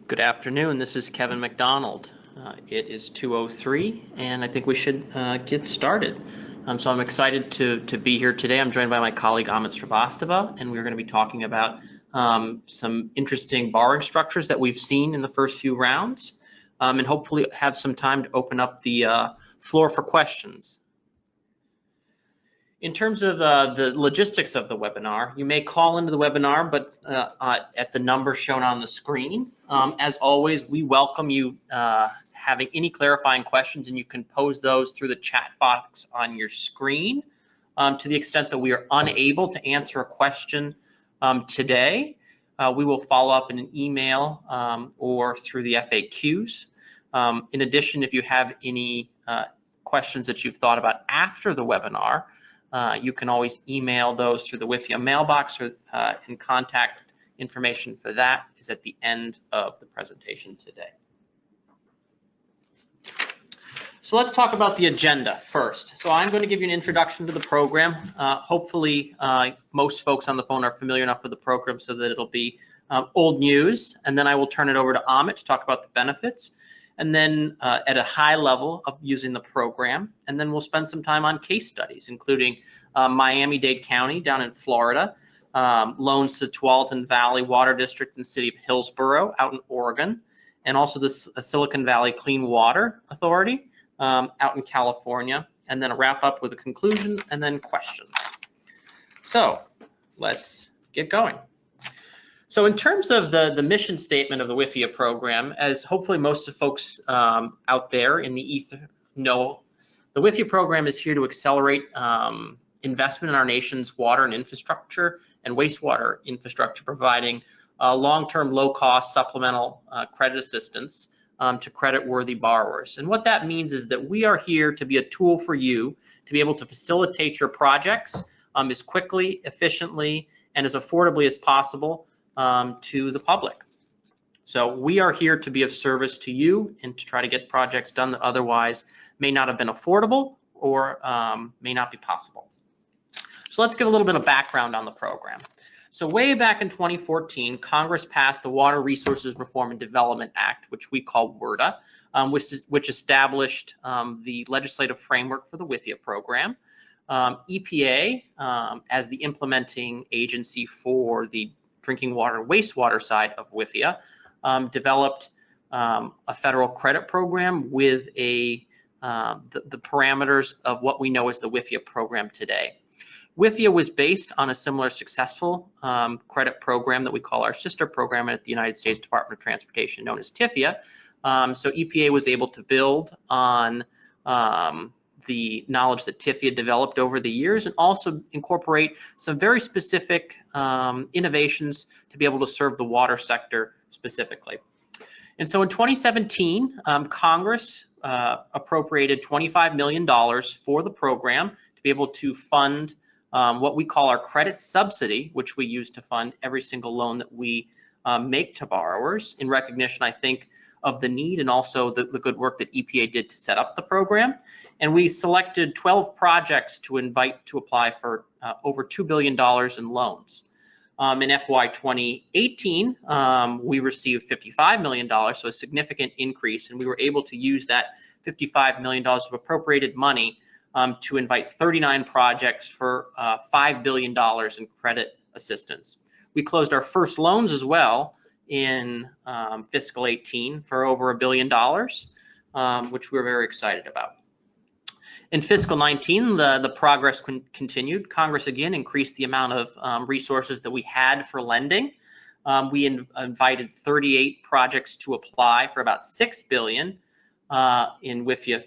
Good afternoon. This is Kevin McDonald. It is 2:03, and I think we should get started. So I'm excited to be here today. I'm joined by my colleague Amit Srivastava, and we're going to be talking about some interesting borrowing structures that we've seen in the first few rounds, and hopefully have some time to open up the floor for questions. In terms of the logistics of the webinar, you may call into the webinar, but at the number shown on the screen. As always, we welcome you having any clarifying questions, and you can pose those through the chat box on your screen. To the extent that we are unable to answer a question today, we will follow up in an email or through the FAQs. In addition, if you have any questions that you've thought about after the webinar, you can always email those through the WIFIA mailbox, or and contact information for that is at the end of the presentation today. So let's talk about the agenda first. So I'm going to give you an introduction to the program. Hopefully, most folks on the phone are familiar enough with the program so that it'll be old news. And then I will turn it over to Amit to talk about the benefits, and then at a high level of using the program. And then we'll spend some time on case studies, including Miami-Dade County down in Florida, loans to Tualatin Valley Water District in the City of Hillsboro out in Oregon, and also the Silicon Valley Clean Water Authority out in California, and then a wrap up with a conclusion and then questions. So let's get going. So in terms of the mission statement of the WIFIA program, as hopefully most of folks out there in the ether know, the WIFIA program is here to accelerate investment in our nation's water and infrastructure and wastewater infrastructure, providing long-term, low-cost supplemental credit assistance to credit-worthy borrowers. And what that means is that we are here to be a tool for you to be able to facilitate your projects as quickly, efficiently, and as affordably as possible to the public. So we are here to be of service to you and to try to get projects done that otherwise may not have been affordable or may not be possible. So let's give a little bit of background on the program. So way back in 2014, Congress passed the Water Resources Reform and Development Act, which we call WRDA, which established the legislative framework for the WIFIA program. EPA, as the implementing agency for the drinking water and wastewater side of WIFIA, developed a federal credit program with the parameters of what we know as the WIFIA program today. WIFIA was based on a similar successful credit program that we call our sister program at the United States Department of Transportation, known as TIFIA. So EPA was able to build on the knowledge that TIFIA developed over the years, and also incorporate some very specific innovations to be able to serve the water sector specifically. And so in 2017, Congress appropriated $25 million for the program to be able to fund what we call our credit subsidy, which we use to fund every single loan that we make to borrowers, in recognition, I think, of the need and also the good work that EPA did to set up the program. And we selected 12 projects to invite to apply for over $2 billion in loans. In FY 2018, we received $55 million, so a significant increase, and we were able to use that $55 million of appropriated money to invite 39 projects for $5 billion in credit assistance. We closed our first loans as well in fiscal 18 for over $1 billion, which we're very excited about. In fiscal 19, the progress continued. Congress again increased the amount of resources that we had for lending. We invited 38 projects to apply for about $6 billion in WIFIA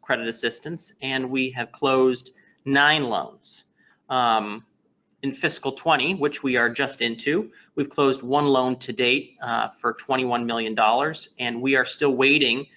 credit assistance, and we have closed 9 loans. In fiscal 20, which we are just into, we've closed 1 loan to date for $21 million, and we are still waiting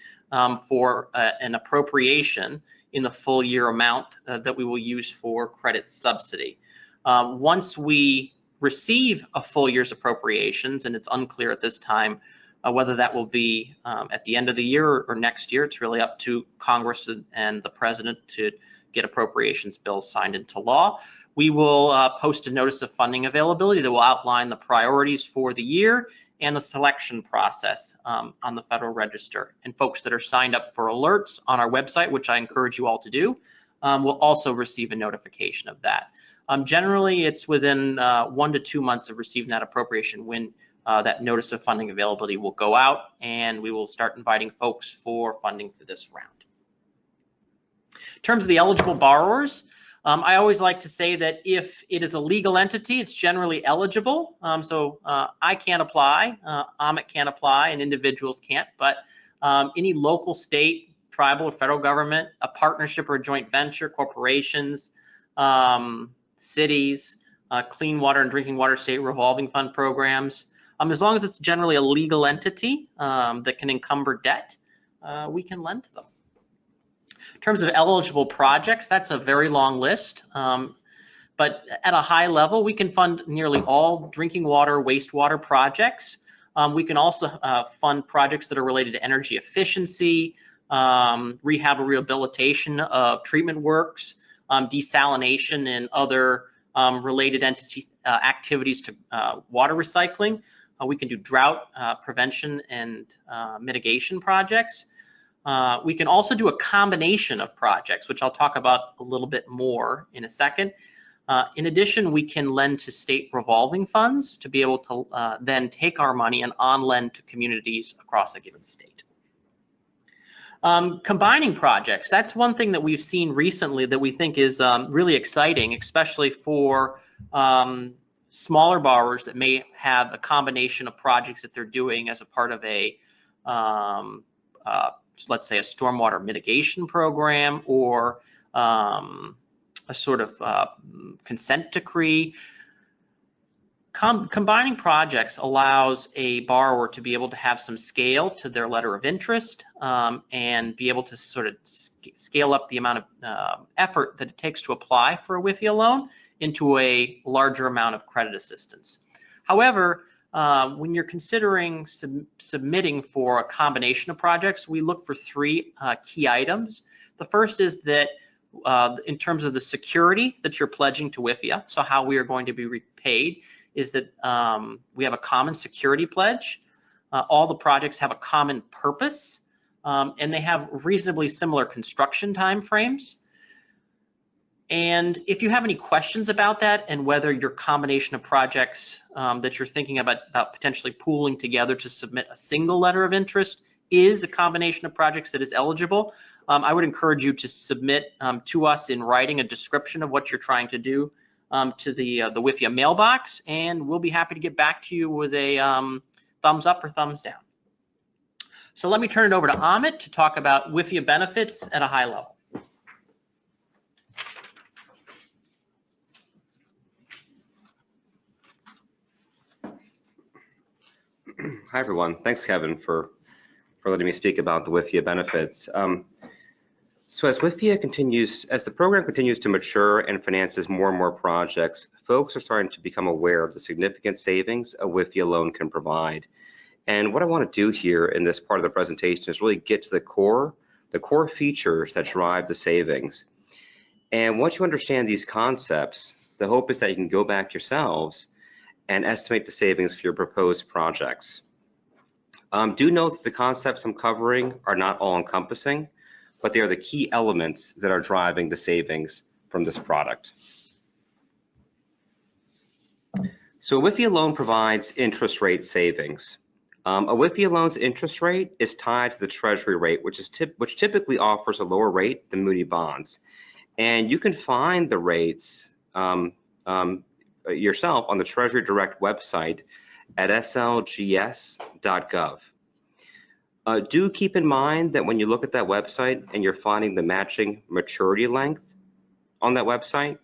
for an appropriation in the full year amount that we will use for credit subsidy. Once we receive a full year's appropriations, and it's unclear at this time whether that will be at the end of the year or next year, it's really up to Congress and the President to get appropriations bills signed into law. We will post a notice of funding availability that will outline the priorities for the year and the selection process on the Federal Register. And folks that are signed up for alerts on our website, which I encourage you all to do, will also receive a notification of that. Generally, it's within 1 to 2 months of receiving that appropriation when that notice of funding availability will go out, and we will start inviting folks for funding for this round. In terms of the eligible borrowers, I always like to say that if it is a legal entity, it's generally eligible. I can't apply, Amit can't apply, and individuals can't, but any local, state, tribal, or federal government, a partnership or a joint venture, corporations, cities, clean water and drinking water state revolving fund programs, as long as it's generally a legal entity that can encumber debt, we can lend to them. In terms of eligible projects, that's a very long list, but at a high level, we can fund nearly all drinking water, wastewater projects. We can also fund projects that are related to energy efficiency, rehab or rehabilitation of treatment works, desalination and other related activities to water recycling. We can do drought prevention and mitigation projects. We can also do a combination of projects, which I'll talk about a little bit more in a second. In addition, we can lend to state revolving funds to be able to then take our money and on-lend to communities across a given state. Combining projects, that's one thing that we've seen recently that we think is really exciting, especially for smaller borrowers that may have a combination of projects that they're doing as a part of a let's say a stormwater mitigation program or a sort of consent decree. Combining projects allows a borrower to be able to have some scale to their letter of interest and be able to sort of scale up the amount of effort that it takes to apply for a WIFIA loan into a larger amount of credit assistance. However, when you're considering submitting for a combination of projects, we look for 3 key items. The first is that in terms of the security that you're pledging to WIFIA, so how we are going to be repaid, is that we have a common security pledge. All the projects have a common purpose, and they have reasonably similar construction timeframes. And if you have any questions about that and whether your combination of projects that you're thinking about potentially pooling together to submit a single letter of interest is a combination of projects that is eligible, I would encourage you to submit to us in writing a description of what you're trying to do to the WIFIA mailbox, and we'll be happy to get back to you with a thumbs up or thumbs down. So let me turn it over to Amit to talk about WIFIA benefits at a high level. Hi, everyone. Thanks, Kevin, for letting me speak about the WIFIA benefits. So as the program continues to mature and finances more and more projects, folks are starting to become aware of the significant savings a WIFIA loan can provide. And what I want to do here in this part of the presentation is really get to the core features that drive the savings. And once you understand these concepts, the hope is that you can go back yourselves and estimate the savings for your proposed projects. Do note that the concepts I'm covering are not all-encompassing, but they are the key elements that are driving the savings from this product. So a WIFIA loan provides interest rate savings. A WIFIA loan's interest rate is tied to the Treasury rate, which typically offers a lower rate than Muni bonds. And you can find the rates yourself on the Treasury Direct website at slgs.gov. Do keep in mind that when you look at that website and you're finding the matching maturity length on that website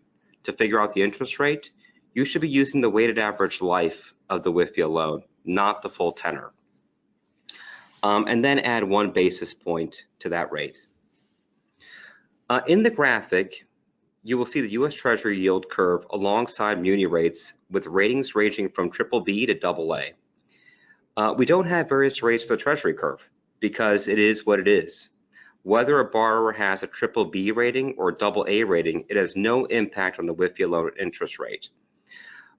to figure out the interest rate, you should be using the weighted average life of the WIFIA loan, not the full tenor. And then add 1 basis point to that rate. In the graphic, you will see the U.S. Treasury yield curve alongside Muni rates with ratings ranging from BBB to AA. We don't have various rates for the Treasury curve because it is what it is. Whether a borrower has a BBB rating or AA rating, it has no impact on the WIFIA loan interest rate.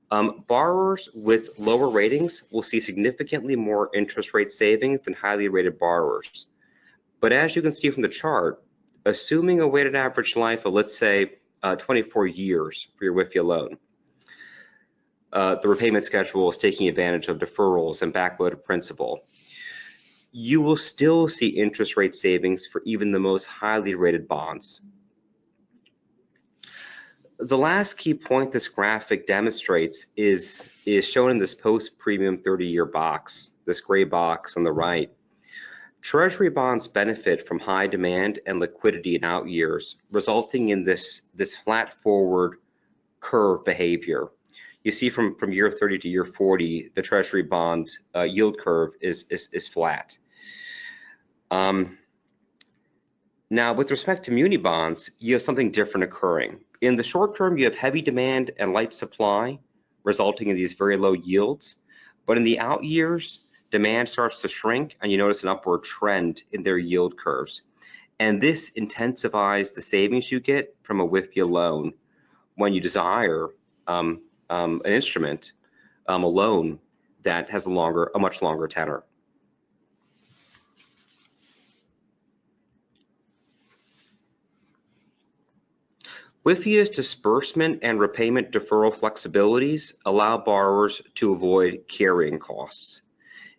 Borrowers with lower ratings will see significantly more interest rate savings than highly rated borrowers. But as you can see from the chart, assuming a weighted average life of, let's say, 24 years for your WIFIA loan, the repayment schedule is taking advantage of deferrals and backloaded principal, you will still see interest rate savings for even the most highly rated bonds. The last key point this graphic demonstrates is shown in this post-premium 30-year box, this gray box on the right. Treasury bonds benefit from high demand and liquidity in out years, resulting in this flat forward curve behavior. You see from year 30 to year 40, the Treasury bond yield curve is flat. Now, with respect to muni bonds, you have something different occurring. In the short term, you have heavy demand and light supply, resulting in these very low yields. But in the out years, demand starts to shrink, and you notice an upward trend in their yield curves. And this intensifies the savings you get from a WIFIA loan when you desire an instrument, a loan that has a much longer tenor. WIFIA's disbursement and repayment deferral flexibilities allow borrowers to avoid carrying costs.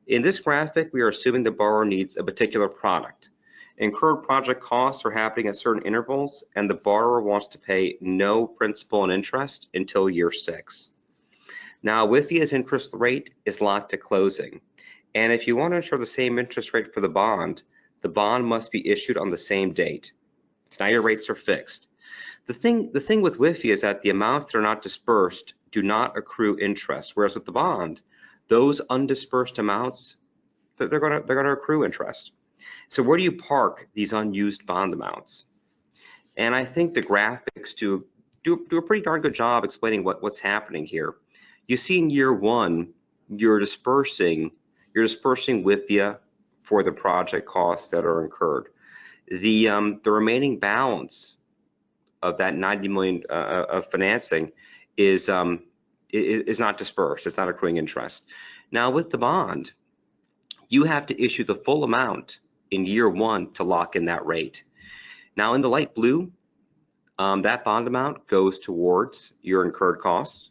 In this graphic, we are assuming the borrower needs a particular product. Incurred project costs are happening at certain intervals, and the borrower wants to pay no principal and interest until year 6. Now, WIFIA's interest rate is locked at closing, and if you want to ensure the same interest rate for the bond must be issued on the same date. So now your rates are fixed. The thing with WIFIA is that the amounts that are not dispersed do not accrue interest, whereas with the bond, those undispersed amounts, they're going to accrue interest. So where do you park these unused bond amounts? And I think the graphics do a pretty darn good job explaining what's happening here. You see in year 1, you're dispersing WIFIA for the project costs that are incurred. The remaining balance of that 90 million of financing is not dispersed. It's not accruing interest. Now with the bond, you have to issue the full amount in year 1 to lock in that rate. Now in the light blue, that bond amount goes towards your incurred costs,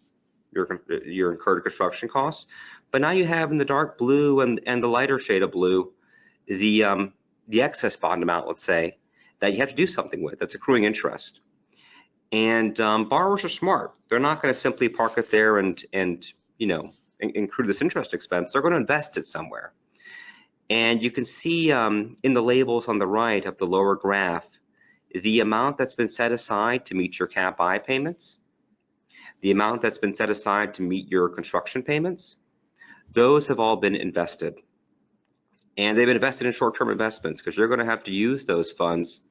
your incurred construction costs. But now you have in the dark blue and the lighter shade of blue, the excess bond amount, let's say, that you have to do something with, that's accruing interest. And borrowers are smart. They're not going to simply park it there and accrue this interest expense. They're going to invest it somewhere. And you can see in the labels on the right of the lower graph, the amount that's been set aside to meet your Cap I payments, the amount that's been set aside to meet your construction payments, those have all been invested. And they've been invested in short-term investments because you're going to have to use those funds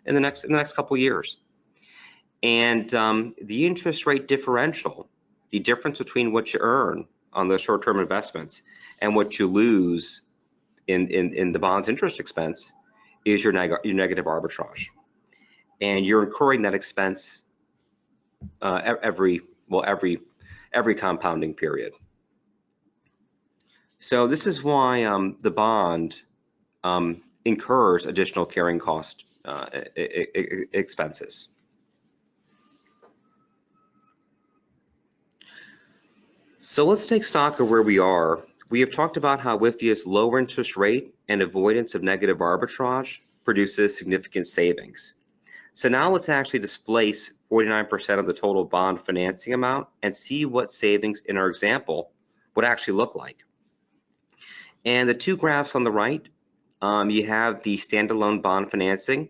in the next couple of years. And the interest rate differential, the difference between what you earn on those short-term investments and what you lose in the bond's interest expense is your negative arbitrage. And you're incurring that expense every compounding period. So this is why the bond incurs additional carrying cost expenses. So let's take stock of where we are. We have talked about how WIFIA's lower interest rate and avoidance of negative arbitrage produces significant savings. So now let's actually displace 49% of the total bond financing amount and see what savings in our example would actually look like. And the two graphs on the right, you have the standalone bond financing.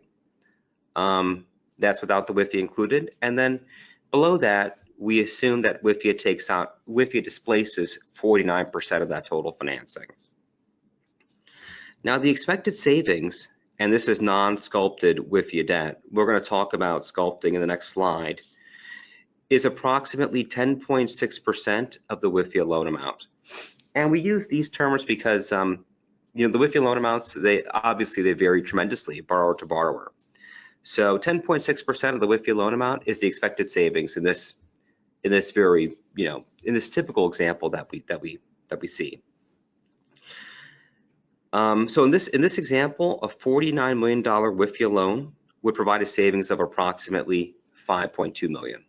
That's without the WIFIA included. And then below that, we assume that WIFIA displaces 49% of that total financing. Now the expected savings, and this is non-sculpted WIFIA debt, we're going to talk about sculpting in the next slide, is approximately 10.6% of the WIFIA loan amount. And we use these terms because the WIFIA loan amounts, they vary tremendously, borrower to borrower. So 10.6% of the WIFIA loan amount is the expected savings in this very, in this typical example that we see. So in this example, a $49 million WIFIA loan would provide a savings of approximately $5.2 million.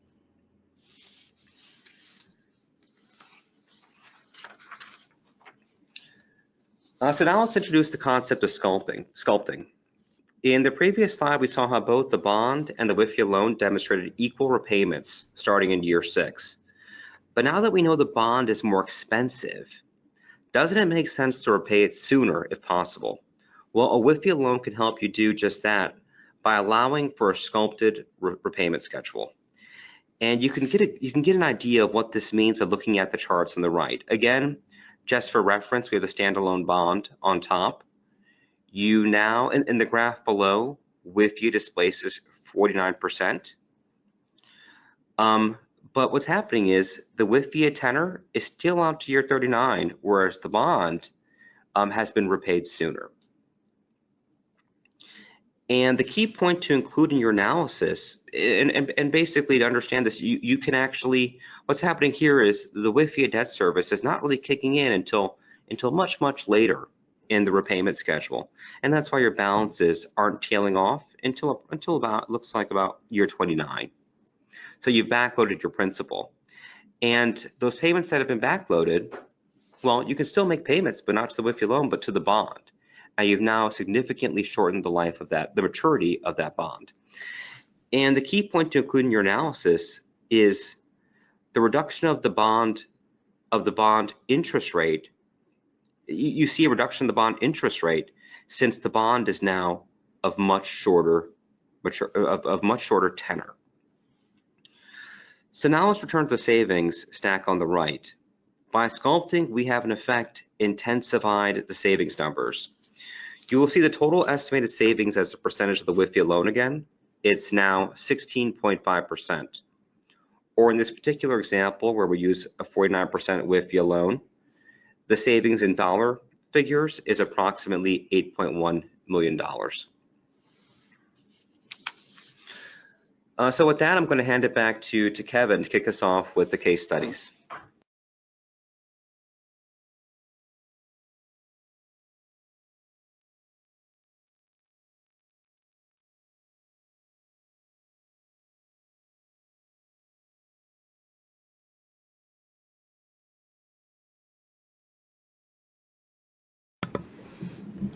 So now let's introduce the concept of sculpting. In the previous slide, we saw how both the bond and the WIFIA loan demonstrated equal repayments starting in year 6. But now that we know the bond is more expensive, doesn't it make sense to repay it sooner if possible? Well, a WIFIA loan can help you do just that by allowing for a sculpted repayment schedule. And you can get an idea of what this means by looking at the charts on the right. Again, just for reference, we have the standalone bond on top. You now, in the graph below, WIFIA displaces 49%. But what's happening is the WIFIA tenor is still out to year 39, whereas the bond has been repaid sooner. And the key point to include in your analysis, and basically to understand this, you can actually, what's happening here is the WIFIA debt service is not really kicking in until much later in the repayment schedule. And that's why your balances aren't tailing off until about, looks like about year 29. So you've backloaded your principal. And those payments that have been backloaded, well, you can still make payments, but not to the WIFIA loan, but to the bond. And you've now significantly shortened the life of the maturity of that bond. And the key point to include in your analysis is the reduction of the bond interest rate. You see a reduction in the bond interest rate since the bond is now of much shorter tenor. So now let's return to the savings stack on the right. By sculpting, we have in effect intensified the savings numbers. You will see the total estimated savings as a percentage of the WIFIA loan again. It's now 16.5%. Or in this particular example where we use a 49% WIFIA loan, the savings in dollar figures is approximately $8.1 million. So with that, I'm going to hand it back to Kevin to kick us off with the case studies.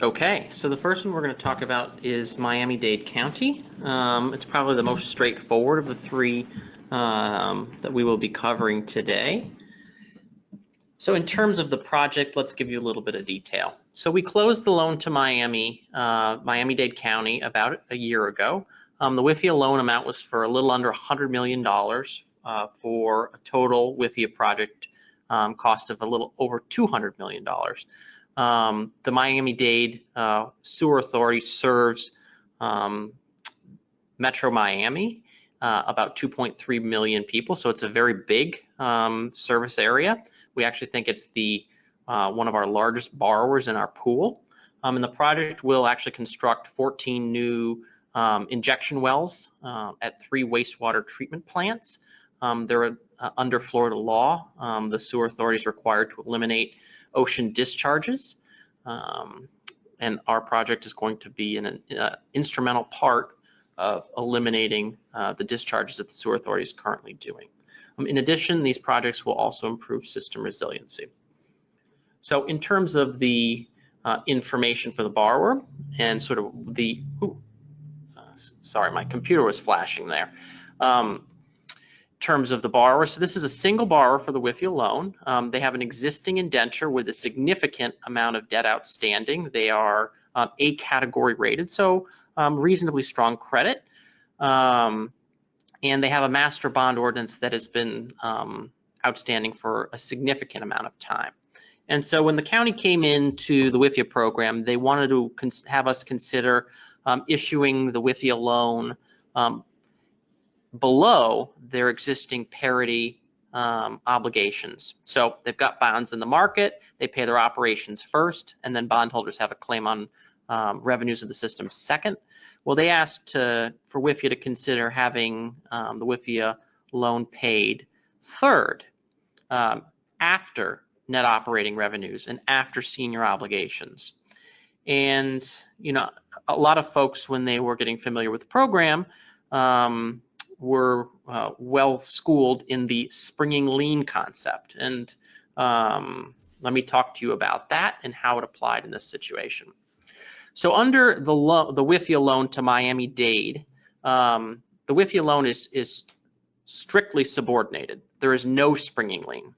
Okay, so the first one we're going to talk about is Miami-Dade County. It's probably the most straightforward of the three that we will be covering today. So in terms of the project, let's give you a little bit of detail. So we closed the loan to Miami-Dade County about a year ago. The WIFIA loan amount was for a little under $100 million for a total WIFIA project cost of a little over $200 million. The Miami-Dade Sewer Authority serves Metro Miami, about 2.3 million people, so it's a very big service area. We actually think it's one of our largest borrowers in our pool. And the project will actually construct 14 new injection wells at 3 wastewater treatment plants. They're under Florida law. The sewer authority is required to eliminate ocean discharges, and our project is going to be an instrumental part of eliminating the discharges that the sewer authority is currently doing. In addition, these projects will also improve system resiliency. So in terms of the information for the borrower and sort of sorry, my computer was flashing there. Terms of the borrower. So this is a single borrower for the WIFIA loan. They have an existing indenture with a significant amount of debt outstanding. They are A category rated, so reasonably strong credit. And they have a master bond ordinance that has been outstanding for a significant amount of time. And so when the county came into the WIFIA program, they wanted to have us consider issuing the WIFIA loan below their existing parity obligations. So they've got bonds in the market, they pay their operations first, and then bondholders have a claim on revenues of the system second. Well, they asked for WIFIA to consider having the WIFIA loan paid third, after net operating revenues and after senior obligations. And, you know, a lot of folks, when they were getting familiar with the program, were well schooled in the springing lien concept. And let me talk to you about that and how it applied in this situation. So under the WIFIA loan to Miami-Dade, the WIFIA loan is strictly subordinated. There is no springing lien.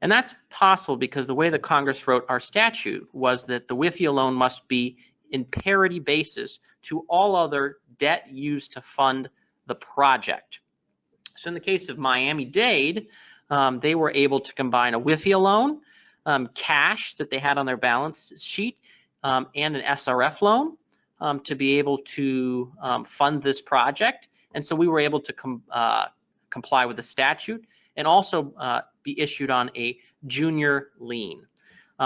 And that's possible because the way that Congress wrote our statute was that the WIFIA loan must be in parity basis to all other debt used to fund the project. So in the case of Miami-Dade, they were able to combine a WIFIA loan, cash that they had on their balance sheet, and an SRF loan to be able to fund this project. And so we were able to comply with the statute and also be issued on a junior lien.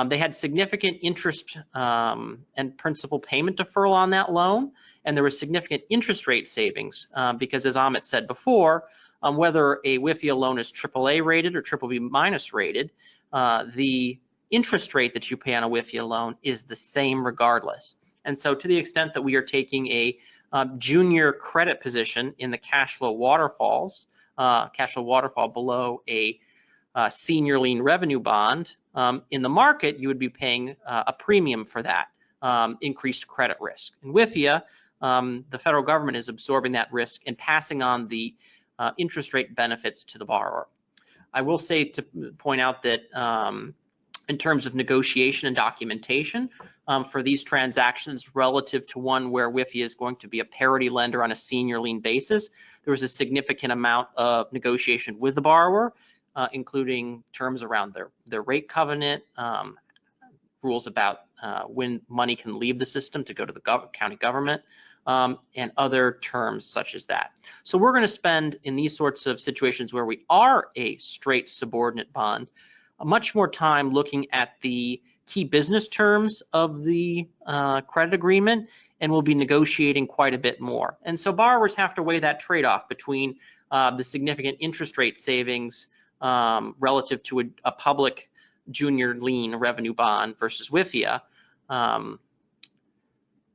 They had significant interest and principal payment deferral on that loan, and there was significant interest rate savings because, as Amit said before, whether a WIFIA loan is AAA rated or BBB minus rated, the interest rate that you pay on a WIFIA loan is the same regardless. And so to the extent that we are taking a junior credit position in the cash flow waterfall below a senior lien revenue bond, in the market, you would be paying a premium for that increased credit risk. In WIFIA, the federal government is absorbing that risk and passing on the interest rate benefits to the borrower. I will say to point out that in terms of negotiation and documentation for these transactions relative to one where WIFIA is going to be a parity lender on a senior lien basis, there was a significant amount of negotiation with the borrower, including terms around their rate covenant, rules about when money can leave the system to go to the county government, and other terms such as that. So we're going to spend, in these sorts of situations where we are a straight subordinate bond, much more time looking at the key business terms of the credit agreement, and we'll be negotiating quite a bit more. And so borrowers have to weigh that trade-off between the significant interest rate savings relative to a public junior lien revenue bond versus WIFIA,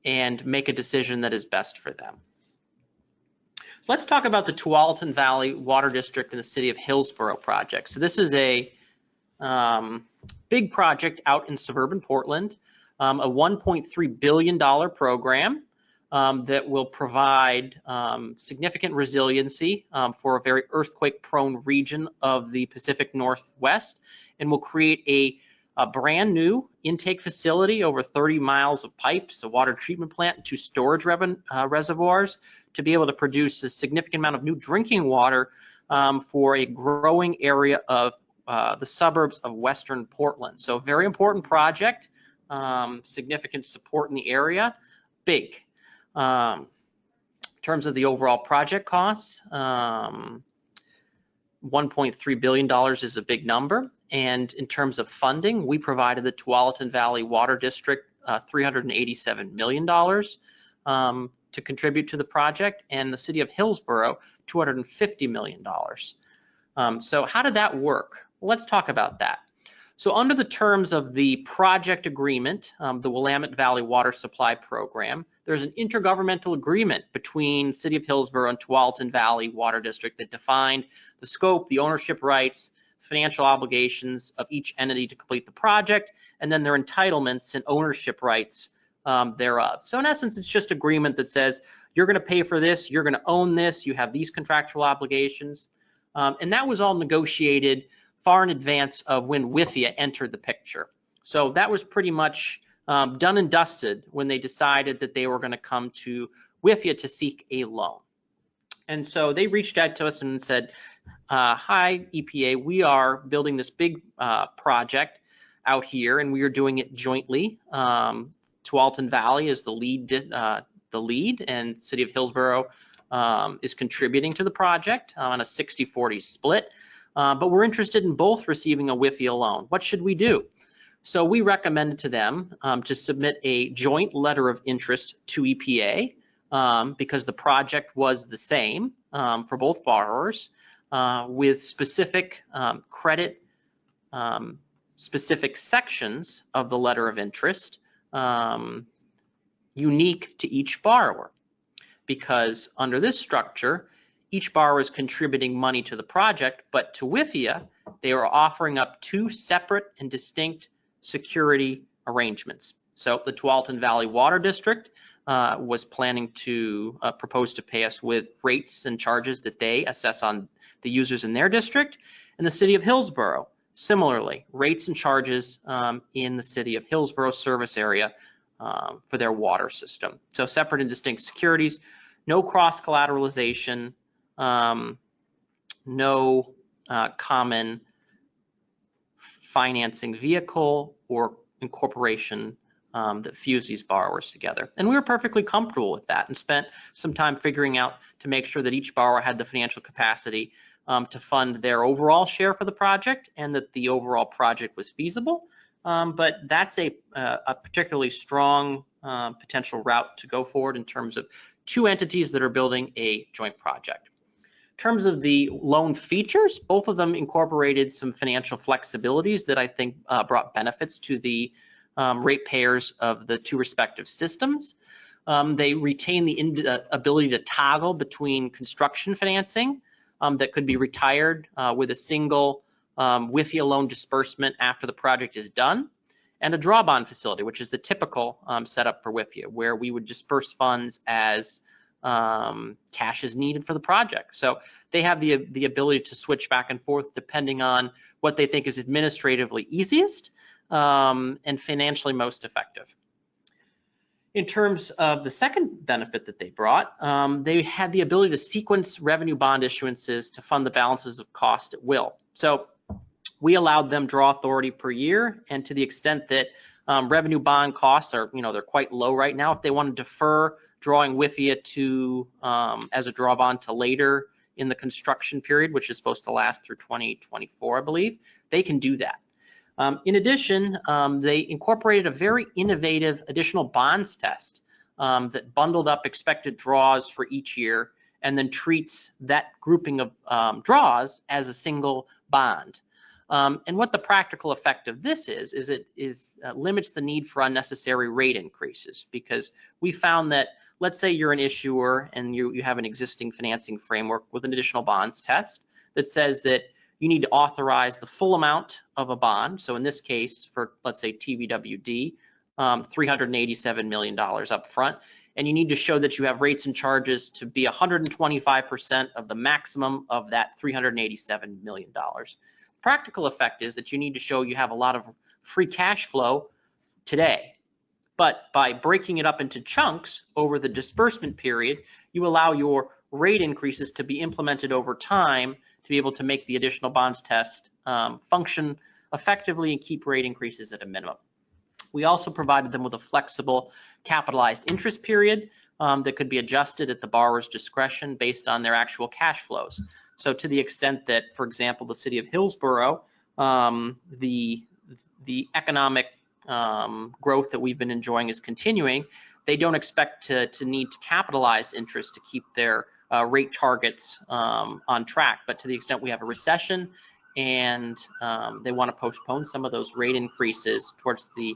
and make a decision that is best for them. So let's talk about the Tualatin Valley Water District in the City of Hillsboro project. So this is a big project out in suburban Portland, a $1.3 billion program that will provide significant resiliency for a very earthquake-prone region of the Pacific Northwest, and will create a brand new intake facility, over 30 miles of pipes, a water treatment plant, and 2 storage reservoirs to be able to produce a significant amount of new drinking water for a growing area of the suburbs of Western Portland. So very important project, significant support in the area, big. In terms of the overall project costs, $1.3 billion is a big number. And in terms of funding, we provided the Tualatin Valley Water District $387 million to contribute to the project, and the City of Hillsboro $250 million. So how did that work? Well, let's talk about that. So under the terms of the project agreement, the Willamette Valley Water Supply Program, there's an intergovernmental agreement between City of Hillsboro and Tualatin Valley Water District that defined the scope, the ownership rights, financial obligations of each entity to complete the project, and then their entitlements and ownership rights thereof. So in essence, it's just agreement that says, you're going to pay for this, you're going to own this, you have these contractual obligations. And that was all negotiated far in advance of when WIFIA entered the picture. So that was pretty much done and dusted when they decided that they were going to come to WIFIA to seek a loan. And so they reached out to us and said, hi, EPA, we are building this big project out here, and we are doing it jointly. Tualatin Valley is the lead, and City of Hillsboro is contributing to the project on a 60-40 split. but we're interested in both receiving a WIFIA loan. What should we do? So we recommended to them to submit a joint letter of interest to EPA because the project was the same for both borrowers with specific credit specific sections of the letter of interest unique to each borrower, because under this structure, each borrower is contributing money to the project, but to WIFIA, they are offering up two separate and distinct security arrangements. So the Tualatin Valley Water District was planning to propose to pay us with rates and charges that they assess on the users in their district, and the City of Hillsboro, similarly, rates and charges in the City of Hillsboro service area for their water system. So separate and distinct securities, no cross-collateralization, no common financing vehicle or incorporation that fuse these borrowers together. And we were perfectly comfortable with that and spent some time figuring out to make sure that each borrower had the financial capacity to fund their overall share for the project and that the overall project was feasible. But that's a particularly strong potential route to go forward in terms of two entities that are building a joint project. In terms of the loan features, both of them incorporated some financial flexibilities that I think brought benefits to the ratepayers of the two respective systems. They retain the ability to toggle between construction financing that could be retired with a single WIFIA loan disbursement after the project is done, and a draw bond facility, which is the typical setup for WIFIA, where we would disperse funds as cash is needed for the project. So they have the ability to switch back and forth depending on what they think is administratively easiest and financially most effective. In terms of the second benefit that they brought, they had the ability to sequence revenue bond issuances to fund the balances of cost at will. So we allowed them draw authority per year, and to the extent that revenue bond costs are, they're quite low right now, if they want to defer drawing WIFIA to as a draw bond to later in the construction period, which is supposed to last through 2024, I believe, they can do that. In addition, they incorporated a very innovative additional bonds test that bundled up expected draws for each year and then treats that grouping of draws as a single bond. And what the practical effect of this is it limits the need for unnecessary rate increases, because we found that, let's say you're an issuer and you have an existing financing framework with an additional bonds test that says that you need to authorize the full amount of a bond. So in this case, for let's say TVWD, $387 million up front, and you need to show that you have rates and charges to be 125% of the maximum of that $387 million. Practical effect is that you need to show you have a lot of free cash flow today. But by breaking it up into chunks over the disbursement period, you allow your rate increases to be implemented over time to be able to make the additional bonds test function effectively and keep rate increases at a minimum. We also provided them with a flexible capitalized interest period that could be adjusted at the borrower's discretion based on their actual cash flows. So to the extent that, for example, the City of Hillsboro, the economic growth that we've been enjoying is continuing, they don't expect to need to capitalize interest to keep their rate targets on track. But to the extent we have a recession and they want to postpone some of those rate increases towards the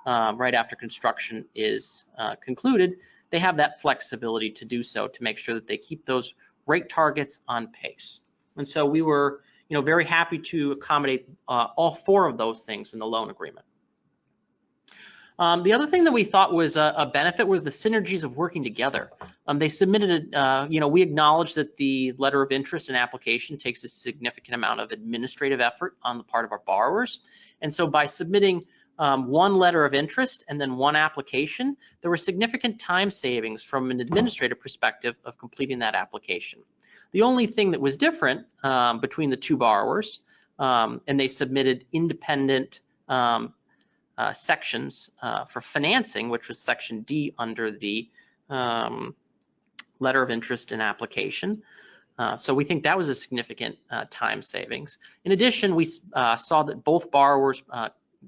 right after construction is concluded, they have that flexibility to do so to make sure that they keep those rate targets on pace. And so we were, very happy to accommodate all four of those things in the loan agreement. The other thing that we thought was a benefit was the synergies of working together. They submitted, we acknowledge that the letter of interest and application takes a significant amount of administrative effort on the part of our borrowers. And so by submitting one letter of interest and then one application, there were significant time savings from an administrative perspective of completing that application. The only thing that was different between the two borrowers, and they submitted independent sections for financing, which was section D under the letter of interest and application. So we think that was a significant time savings. In addition, we saw that both borrowers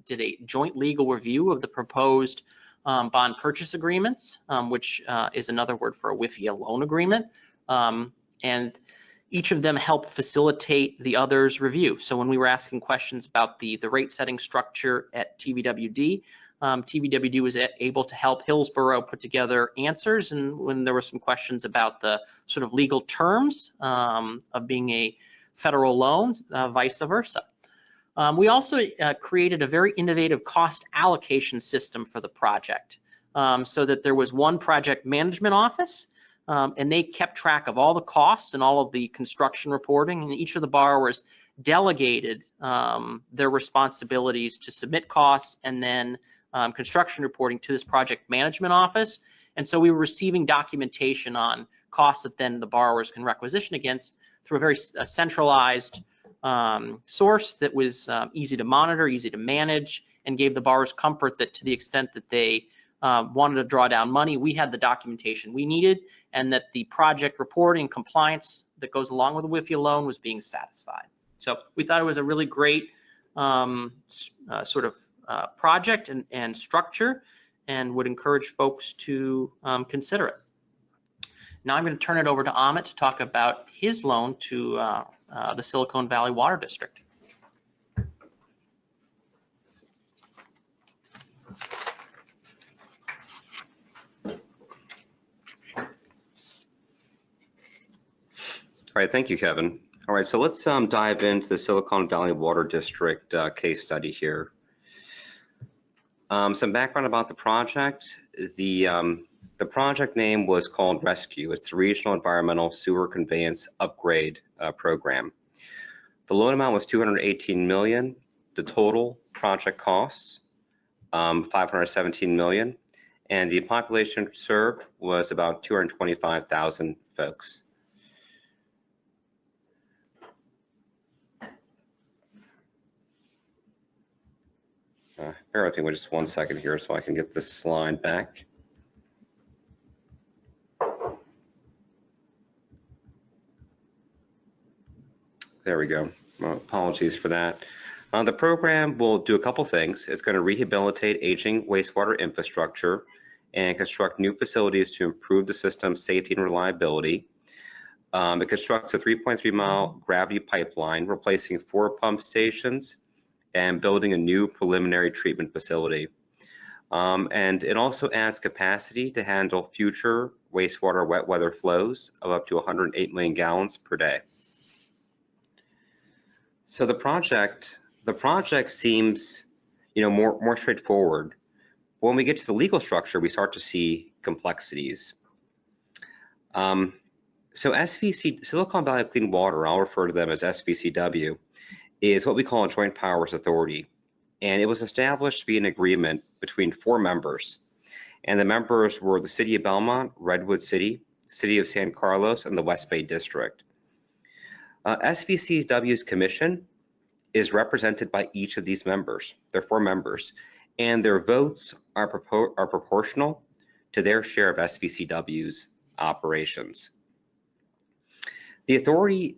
did a joint legal review of the proposed bond purchase agreements, which is another word for a WIFIA loan agreement. And each of them helped facilitate the other's review. So when we were asking questions about the rate setting structure at TVWD, TVWD was able to help Hillsboro put together answers, and when there were some questions about the sort of legal terms of being a federal loan, vice versa. We also created a very innovative cost allocation system for the project, so that there was one project management office, and they kept track of all the costs and all of the construction reporting, and each of the borrowers delegated their responsibilities to submit costs and then construction reporting to this project management office. And so we were receiving documentation on costs that then the borrowers can requisition against through a very centralized source that was easy to monitor, easy to manage, and gave the borrowers comfort that to the extent that they wanted to draw down money, we had the documentation we needed, and that the project reporting compliance that goes along with the WIFIA loan was being satisfied. So we thought it was a really great project and structure, and would encourage folks to consider it. Now I'm going to turn it over to Amit to talk about his loan to the Silicon Valley Water District. All right, thank you, Kevin. All right, so let's dive into the Silicon Valley Water District case study here. Some background about the project. The project name was called Rescue. It's the Regional Environmental Sewer Conveyance Upgrade Program. The loan amount was $218 million. The total project costs, $517 million. And the population served was about 225,000 folks. Bear with me for just 1 second here so I can get this slide back. There we go. Well, apologies for that. The program will do a couple things. It's going to rehabilitate aging wastewater infrastructure and construct new facilities to improve the system's safety and reliability. It constructs a 3.3-mile gravity pipeline, replacing 4 pump stations and building a new preliminary treatment facility. And it also adds capacity to handle future wastewater wet weather flows of up to 108 million gallons per day. So the project seems, more straightforward. When we get to the legal structure, we start to see complexities. So SVC, Silicon Valley Clean Water, I'll refer to them as SVCW, is what we call a joint powers authority. And it was established via an agreement between 4 members. And the members were the City of Belmont, Redwood City, City of San Carlos, and the West Bay District. SVCW's commission is represented by each of these members. There are 4 members, and their votes are proportional to their share of SVCW's operations. The authority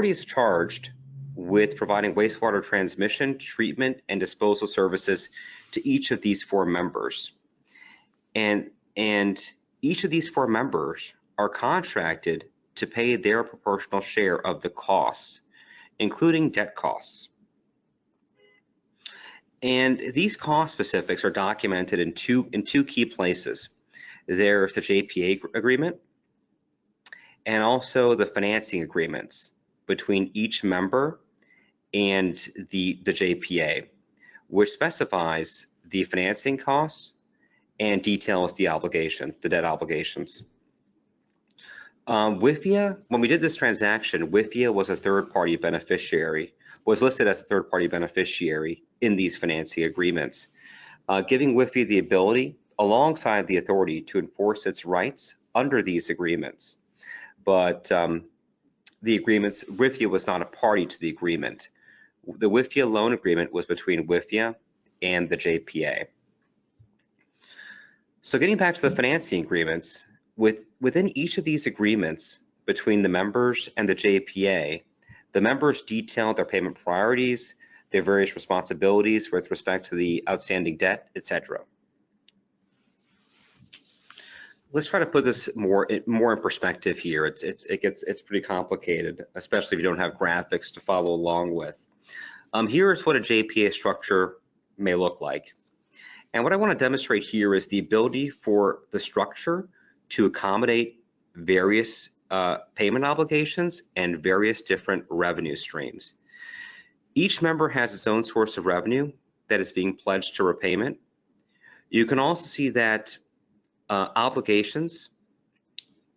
is charged with providing wastewater transmission, treatment, and disposal services to each of these 4 members. And each of these 4 members are contracted to pay their proportional share of the costs, including debt costs. And these cost specifics are documented in two key places. There's the JPA agreement and also the financing agreements between each member and the JPA, which specifies the financing costs and details the debt obligations. WIFIA, when we did this transaction, WIFIA was listed as a third-party beneficiary in these financing agreements, giving WIFIA the ability, alongside the authority, to enforce its rights under these agreements. But the agreements, WIFIA was not a party to the agreement. The WIFIA loan agreement was between WIFIA and the JPA. So getting back to the financing agreements, within each of these agreements between the members and the JPA. The members detail their payment priorities, their various responsibilities with respect to the outstanding debt, etc. Let's try to put this more in perspective here. It's pretty complicated, especially if you don't have graphics to follow along with. Here's what a JPA structure may look like. And what I want to demonstrate here is the ability for the structure to accommodate various payment obligations and various different revenue streams. Each member has its own source of revenue that is being pledged to repayment. You can also see that obligations,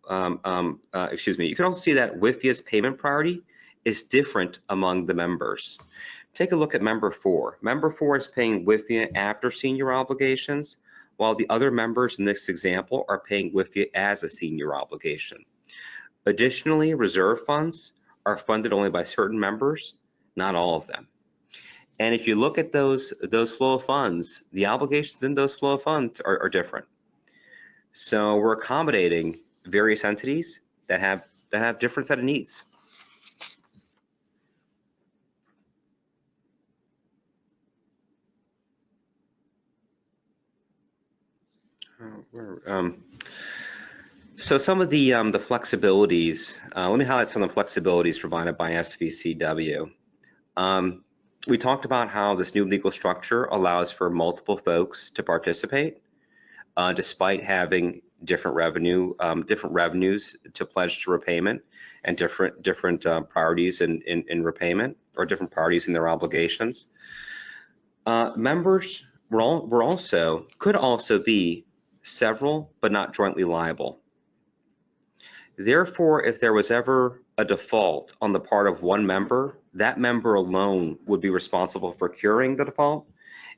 you can also see that WIFIA's payment priority is different among the members. Take a look at member 4. Member 4 is paying WIFIA after senior obligations, while the other members in this example are paying WIFIA as a senior obligation. Additionally, reserve funds are funded only by certain members, not all of them. And if you look at those flow of funds, the obligations in those flow of funds are different. So we're accommodating various entities that have different set of needs. So some of the flexibilities, let me highlight some of the flexibilities provided by SVCW. We talked about how this new legal structure allows for multiple folks to participate, despite having different revenues to pledge to repayment and different priorities in repayment, or different priorities in their obligations. Members could also be several but not jointly liable. Therefore, if there was ever a default on the part of one member, that member alone would be responsible for curing the default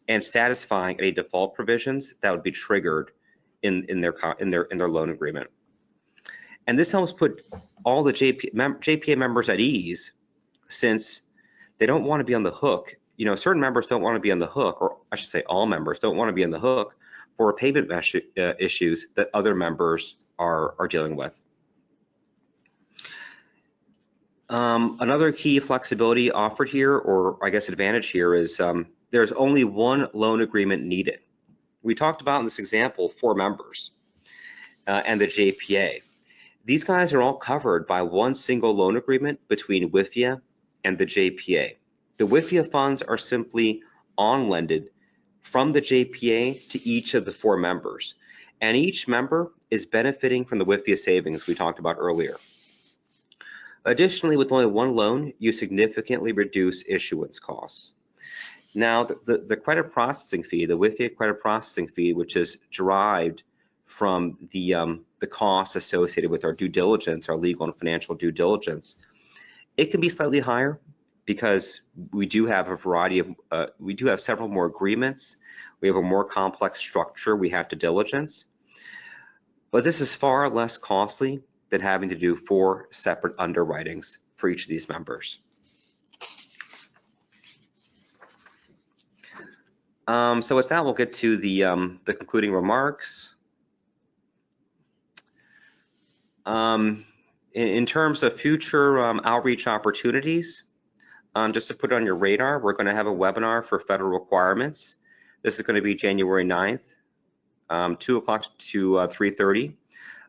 and satisfying any default provisions that would be triggered in their loan agreement. And this helps put all the JPA members at ease, since they don't want to be on the hook. You know, certain members don't want to be on the hook, or I should say all members don't want to be on the hook for payment issues that other members are dealing with. Another key flexibility offered here, or I guess advantage here, is there's only one loan agreement needed. We talked about in this example 4 members and the JPA. These guys are all covered by one single loan agreement between WIFIA and the JPA. The WIFIA funds are simply on-lended from the JPA to each of the 4 members, and each member is benefiting from the WIFIA savings we talked about earlier. Additionally, with only one loan, you significantly reduce issuance costs. Now, the credit processing fee, the WIFIA credit processing fee, which is derived from the costs associated with our due diligence, our legal and financial due diligence, it can be slightly higher because we do have a variety of, we do have several more agreements. We have a more complex structure we have to diligence. But this is far less costly than having to do 4 separate underwritings for each of these members. So with that, we'll get to the concluding remarks. In terms of future outreach opportunities, just to put it on your radar, we're going to have a webinar for federal requirements. This is going to be January 9th, 2 o'clock to 3:30.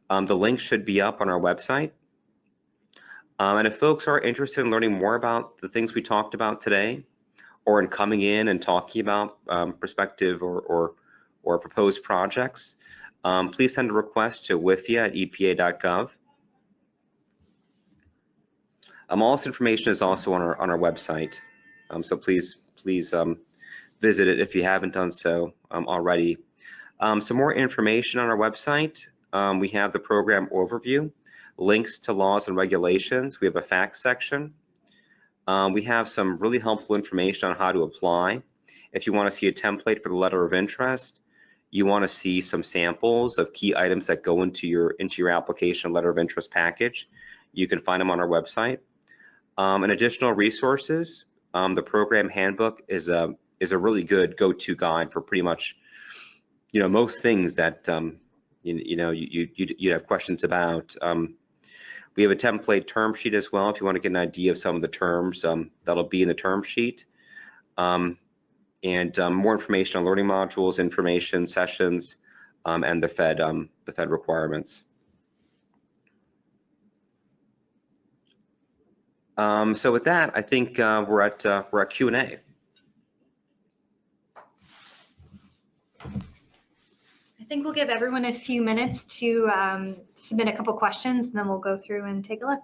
The link should be up on our website. And if folks are interested in learning more about the things we talked about today, or in coming in and talking about prospective or proposed projects, please send a request to wifia@epa.gov. All this information is also on our website, so please visit it if you haven't done so already. Some more information on our website. We have the program overview, links to laws and regulations. We have a facts section. We have some really helpful information on how to apply. If you want to see a template for the letter of interest, you want to see some samples of key items that go into your application letter of interest package, you can find them on our website. And additional resources, the program handbook is a really good go-to guide for pretty much, most things that you have questions about. We have a template term sheet as well if you want to get an idea of some of the terms that'll be in the term sheet. And more information on learning modules, information sessions, and the Fed requirements. So with that, I think we're at Q&A. I think we'll give everyone a few minutes to submit a couple questions, and then we'll go through and take a look.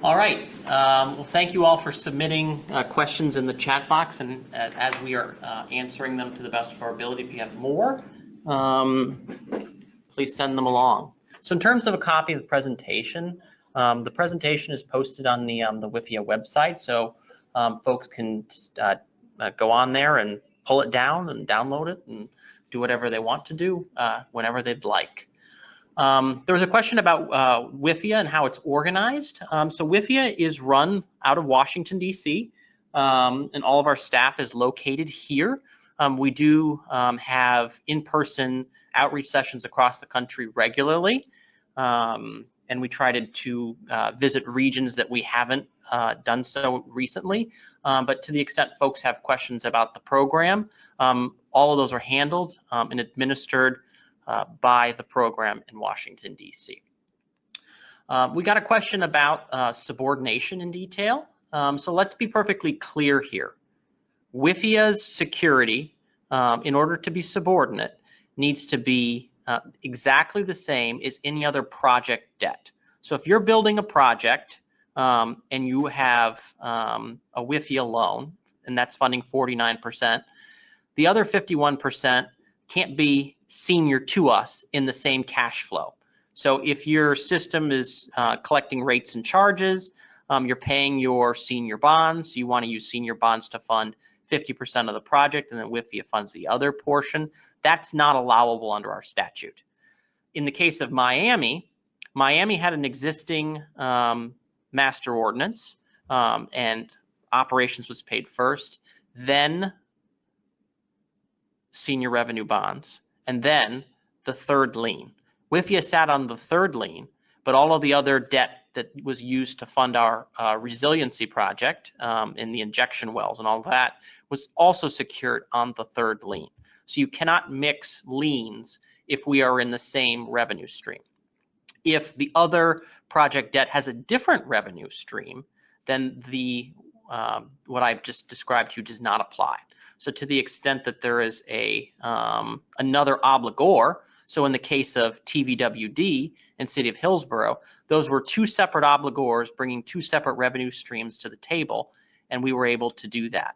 All right. Well, thank you all for submitting questions in the chat box, and as we are answering them to the best of our ability, if you have more, please send them along. So in terms of a copy of the presentation is posted on the WIFIA website, so folks can just, go on there and pull it down and download it and do whatever they want to do whenever they'd like. There was a question about WIFIA and how it's organized. So WIFIA is run out of Washington, D.C., and all of our staff is located here. We do have in-person outreach sessions across the country regularly, and we try to visit regions that we haven't done so recently. But to the extent folks have questions about the program, all of those are handled and administered by the program in Washington, D.C. We got a question about subordination in detail. So let's be perfectly clear here. WIFIA's security, in order to be subordinate, needs to be exactly the same as any other project debt. So if you're building a project and you have a WIFIA loan, and that's funding 49%, the other 51% can't be senior to us in the same cash flow. So if your system is collecting rates and charges, you're paying your senior bonds, you want to use senior bonds to fund 50% of the project, and then WIFIA funds the other portion. That's not allowable under our statute. In the case of Miami had an existing master ordinance, and operations was paid first, then senior revenue bonds, and then the third lien. WIFIA sat on the third lien, but all of the other debt that was used to fund our resiliency project in the injection wells and all that was also secured on the third lien. So you cannot mix liens if we are in the same revenue stream. If the other project debt has a different revenue stream, then the what I've just described to you does not apply. So to the extent that there is a another obligor, so in the case of TVWD and City of Hillsboro, those were two separate obligors bringing two separate revenue streams to the table, and we were able to do that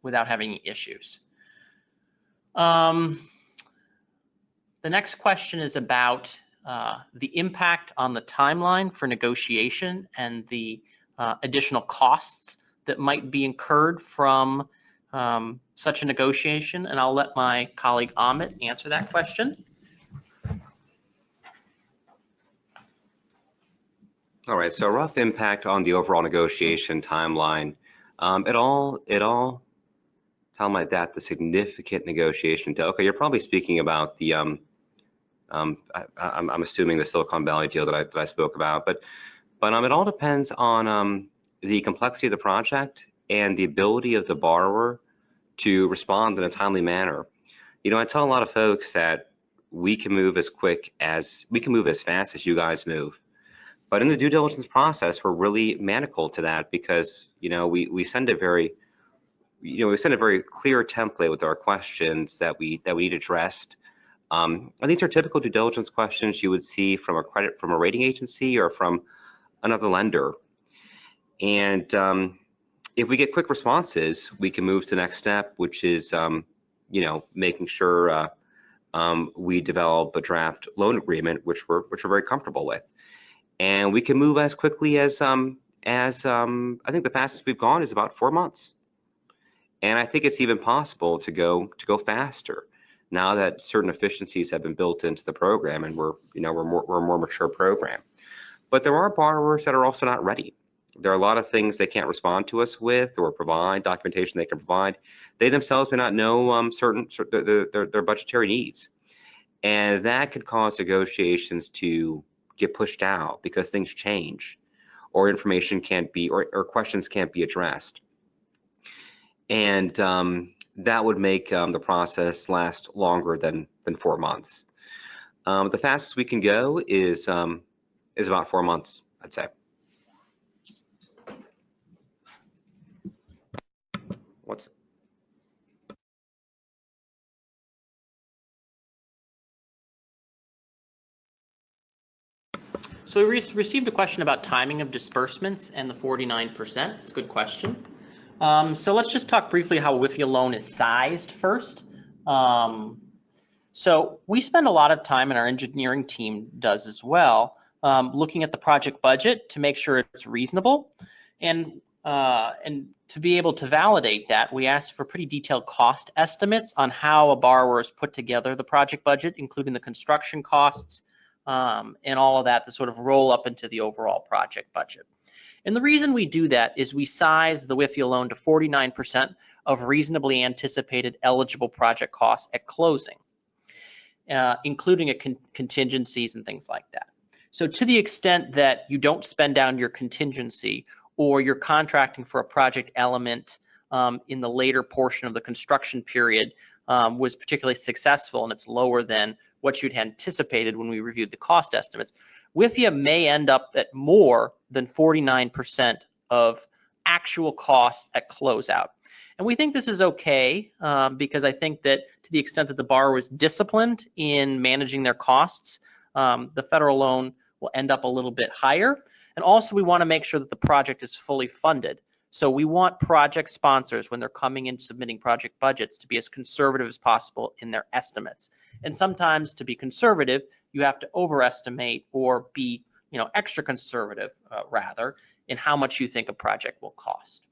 without having any issues. The next question is about the impact on the timeline for negotiation and the additional costs that might be incurred from such a negotiation, and I'll let my colleague Amit answer that question. All right, so rough impact on the overall negotiation timeline. It all tell my that the significant negotiation. Okay, you're probably speaking about the I'm assuming the Silicon Valley deal that I spoke about, but it all depends on the complexity of the project and the ability of the borrower to respond in a timely manner. You know, I tell a lot of folks that we can move as fast as you guys move. But in the due diligence process, we're really manacled to that because, you know, we send a very clear template with our questions that we need addressed. And these are typical due diligence questions you would see from a rating agency or from another lender. And if we get quick responses, we can move to the next step, which is, you know, making sure we develop a draft loan agreement, which we're very comfortable with. And we can move as quickly as I think the fastest we've gone is about 4 months. And I think it's even possible to go faster now that certain efficiencies have been built into the program, and we're a more mature program. But there are borrowers that are also not ready. There are a lot of things they can't respond to us with or provide, documentation they can provide. They themselves may not know their budgetary needs. And that could cause negotiations to get pushed out because things change or information can't be, or questions can't be addressed. And that would make the process last longer than 4 months. The fastest we can go is about 4 months, I'd say. So we received a question about timing of disbursements and the 49%. It's a good question. So let's just talk briefly how a WIFIA loan is sized first. So we spend a lot of time, and our engineering team does as well, looking at the project budget to make sure it's reasonable. And to be able to validate that, we asked for pretty detailed cost estimates on how a borrower has put together the project budget, including the construction costs and all of that to sort of roll up into the overall project budget. And the reason we do that is we size the WIFIA loan to 49% of reasonably anticipated eligible project costs at closing, including contingencies and things like that. So to the extent that you don't spend down your contingency or you're contracting for a project element in the later portion of the construction period, was particularly successful and it's lower than what you'd anticipated when we reviewed the cost estimates, WIFIA may end up at more than 49% of actual costs at closeout. And we think this is okay because I think that to the extent that the borrower is disciplined in managing their costs, the federal loan will end up a little bit higher. And also we want to make sure that the project is fully funded. So we want project sponsors, when they're coming in submitting project budgets, to be as conservative as possible in their estimates. And sometimes to be conservative, you have to overestimate or be, extra conservative rather in how much you think a project will cost.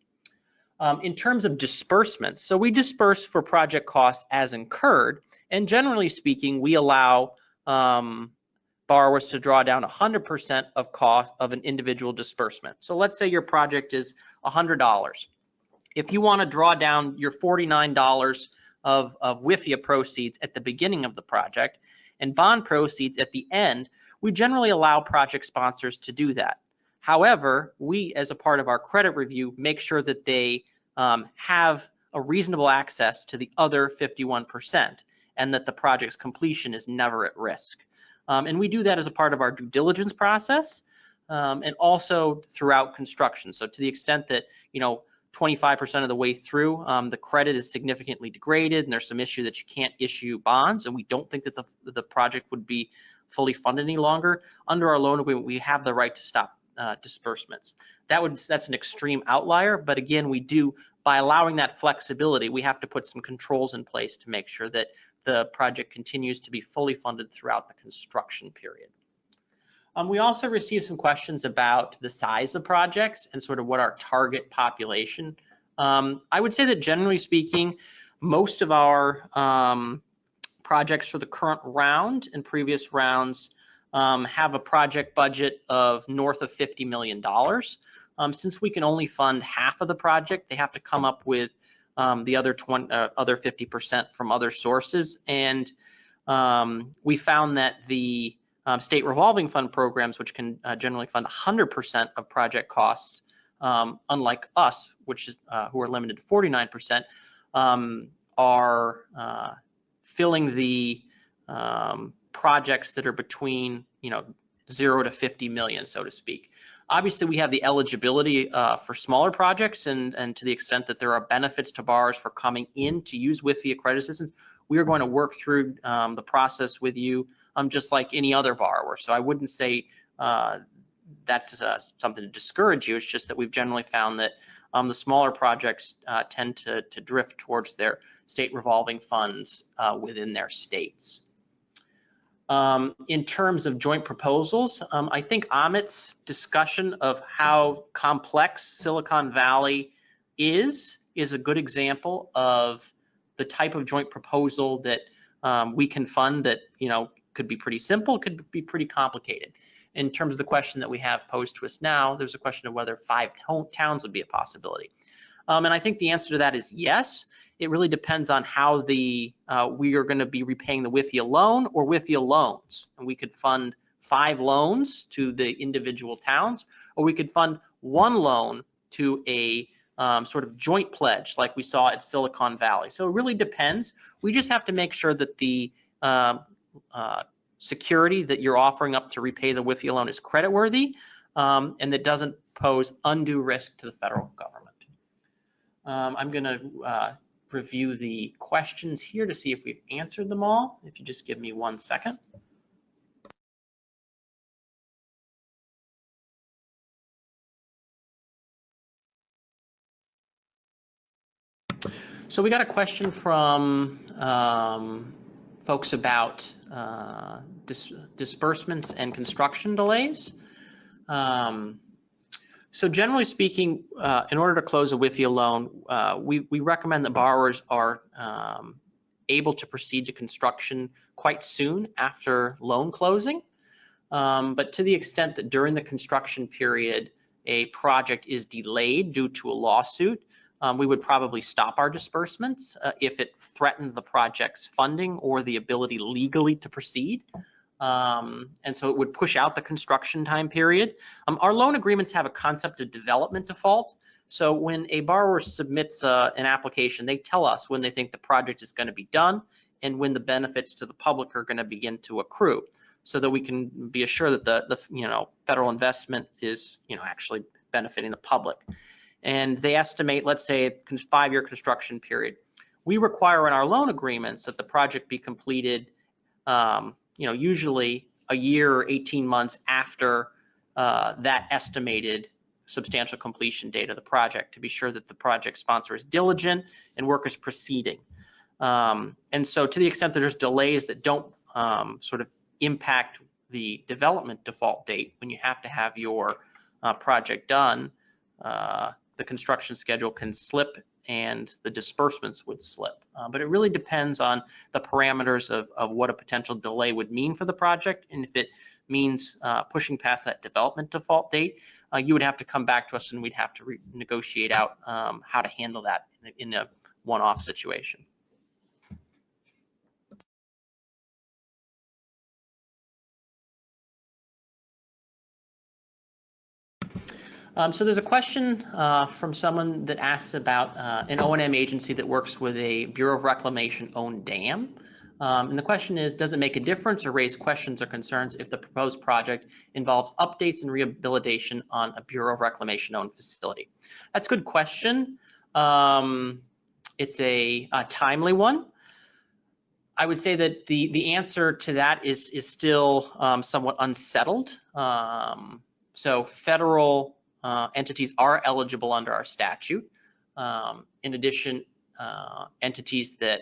In terms of disbursements, so we disperse for project costs as incurred, and generally speaking, we allow borrowers to draw down 100% of cost of an individual disbursement. So let's say your project is $100. If you want to draw down your $49 of WIFIA proceeds at the beginning of the project and bond proceeds at the end, we generally allow project sponsors to do that. However, we, as a part of our credit review, make sure that they have a reasonable access to the other 51% and that the project's completion is never at risk. And we do that as a part of our due diligence process and also throughout construction. So to the extent that, 25% of the way through, the credit is significantly degraded and there's some issue that you can't issue bonds, and we don't think that the project would be fully funded any longer, under our loan agreement, we have the right to stop disbursements. That's an extreme outlier, but again, by allowing that flexibility, we have to put some controls in place to make sure that the project continues to be fully funded throughout the construction period. We also received some questions about the size of projects and sort of what our target population. I would say that generally speaking, most of our projects for the current round and previous rounds have a project budget of north of $50 million. Since we can only fund half of the project, they have to come up with the other 50% from other sources. And we found that the state revolving fund programs, which can generally fund 100% of project costs, unlike us, which is who are limited to 49%, are filling the projects that are between 0 to 50 million, so to speak. Obviously, we have the eligibility for smaller projects, and to the extent that there are benefits to borrowers for coming in to use WIFIA credit assistance, we are going to work through the process with you just like any other borrower. So I wouldn't say that's something to discourage you. It's just that we've generally found that the smaller projects tend to drift towards their state revolving funds within their states. In terms of joint proposals, I think Amit's discussion of how complex Silicon Valley is a good example of the type of joint proposal that we can fund that, could be pretty simple, could be pretty complicated. In terms of the question that we have posed to us now, there's a question of whether 5 towns would be a possibility. And I think the answer to that is yes. It really depends on how we are going to be repaying the WIFIA loan or WIFIA loans. And we could fund 5 loans to the individual towns, or we could fund 1 loan to a sort of joint pledge like we saw at Silicon Valley. So it really depends. We just have to make sure that the security that you're offering up to repay the WIFIA loan is creditworthy and that doesn't pose undue risk to the federal government. I'm going to review the questions here to see if we've answered them all. If you just give me 1 second. So we got a question from folks about disbursements and construction delays. So generally speaking, in order to close a WIFIA loan, we recommend that borrowers are able to proceed to construction quite soon after loan closing. But to the extent that during the construction period, a project is delayed due to a lawsuit, we would probably stop our disbursements if it threatened the project's funding or the ability legally to proceed. And so it would push out the construction time period. Our loan agreements have a concept of development default. So when a borrower submits an application, they tell us when they think the project is going to be done and when the benefits to the public are going to begin to accrue, so that we can be assured that the federal investment is actually benefiting the public. And they estimate, let's say, a 5-year construction period. We require in our loan agreements that the project be completed, usually a year or 18 months after that estimated substantial completion date of the project, to be sure that the project sponsor is diligent and work is proceeding. And so to the extent that there's delays that don't sort of impact the development default date, when you have to have your project done, the construction schedule can slip and the disbursements would slip. But it really depends on the parameters of what a potential delay would mean for the project. And if it means pushing past that development default date, you would have to come back to us and we'd have to negotiate out how to handle that in a one-off situation. So there's a question from someone that asks about an O&M agency that works with a Bureau of Reclamation owned dam. And the question is, does it make a difference or raise questions or concerns if the proposed project involves updates and rehabilitation on a Bureau of Reclamation owned facility? That's a good question. It's a timely one. I would say that the answer to that is still somewhat unsettled. So federal entities are eligible under our statute. In addition, entities that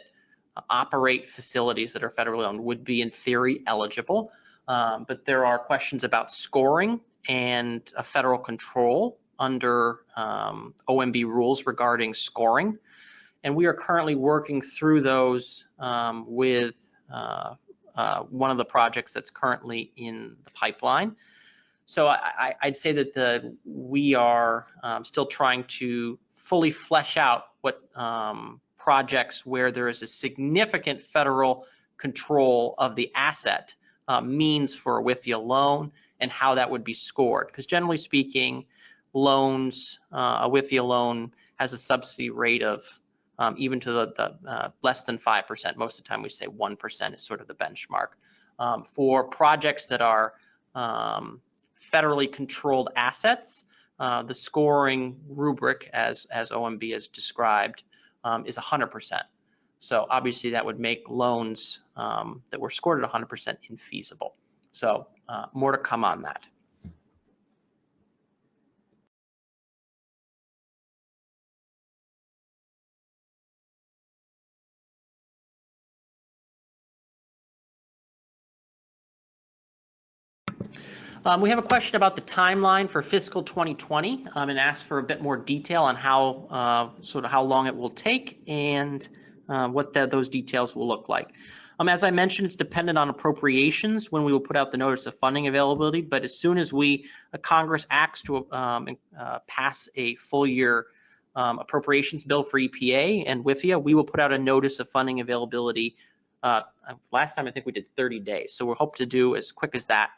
operate facilities that are federally owned would be in theory eligible, but there are questions about scoring and a federal control under OMB rules regarding scoring. And we are currently working through those with one of the projects that's currently in the pipeline. So I'd say that we are still trying to fully flesh out what projects where there is a significant federal control of the asset means for a WIFIA loan and how that would be scored. Because generally speaking, loans, a WIFIA loan has a subsidy rate of even to the less than 5%. Most of the time we say 1% is sort of the benchmark. For projects that are federally controlled assets, the scoring rubric, as OMB has described, is 100%. So obviously that would make loans that were scored at 100% infeasible. So more to come on that. We have a question about the timeline for fiscal 2020 and asked for a bit more detail on how how long it will take and what those details will look like. As I mentioned, it's dependent on appropriations when we will put out the notice of funding availability, but as soon as Congress acts to pass a full year appropriations bill for EPA and WIFIA, we will put out a notice of funding availability. Last time I think we did 30 days, so we hope to do as quick as that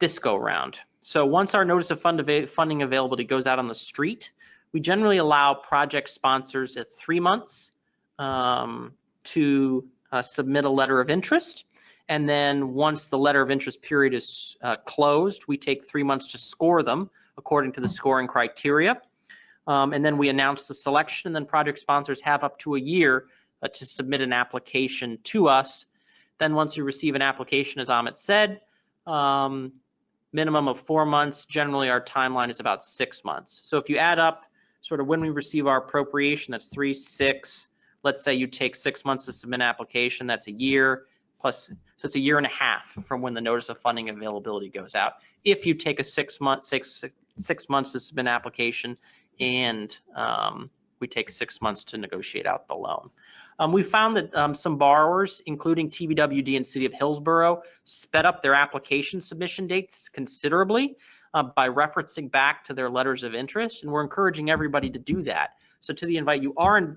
this go round. So once our notice of funding availability goes out on the street, we generally allow project sponsors at 3 months to submit a letter of interest. And then once the letter of interest period is closed, we take 3 months to score them according to the scoring criteria. And then we announce the selection, and then project sponsors have up to a year to submit an application to us. Then once you receive an application, as Amit said, minimum of 4 months. Generally, our timeline is about 6 months. So if you add up sort of when we receive our appropriation, that's 3, 6. Let's say you take 6 months to submit an application, that's a year plus, so it's a year and a half from when the notice of funding availability goes out. If you take a 6 months to submit an application, and we take 6 months to negotiate out the loan. We found that some borrowers, including TVWD and City of Hillsboro, sped up their application submission dates considerably by referencing back to their letters of interest, and we're encouraging everybody to do that. So to the invite, you are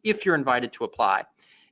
if you're invited to apply,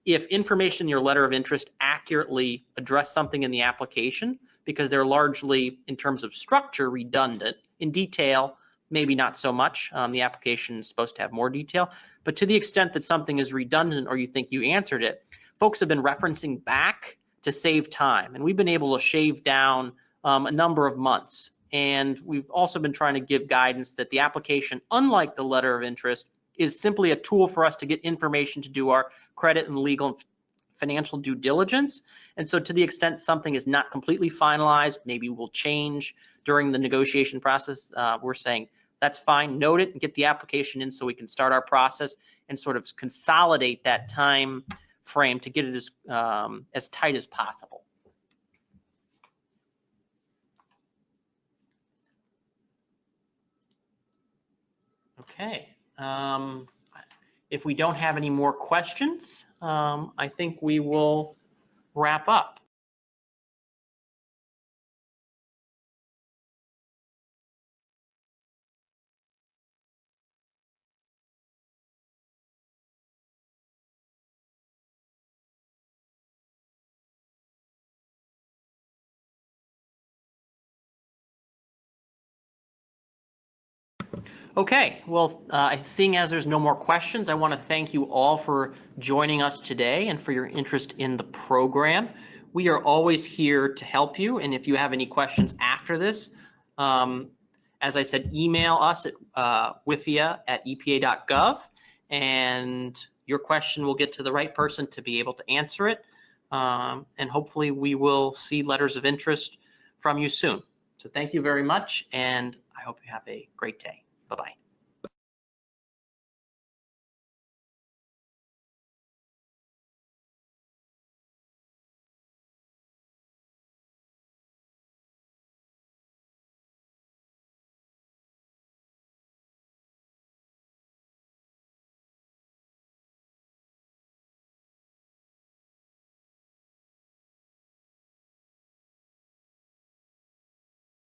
if information in your letter of interest accurately address something in the application, because they're largely, in terms of structure, redundant. In detail, maybe not so much. The application is supposed to have more detail, but to the extent that something is redundant or you think you answered it, folks have been referencing back to save time, and we've been able to shave down a number of months. And we've also been trying to give guidance that the application, unlike the letter of interest, is simply a tool for us to get information to do our credit and legal and financial due diligence. And so to the extent something is not completely finalized, maybe will change during the negotiation process, we're saying that's fine, note it and get the application in so we can start our process and sort of consolidate that time frame to get it as tight as possible. Okay. If we don't have any more questions, I think we will wrap up. Okay, well, seeing as there's no more questions, I want to thank you all for joining us today and for your interest in the program. We are always here to help you, and if you have any questions after this, as I said, email us at WIFIA@epa.gov, and your question will get to the right person to be able to answer it, and hopefully we will see letters of interest from you soon. So thank you very much, and I hope you have a great day. Bye-bye.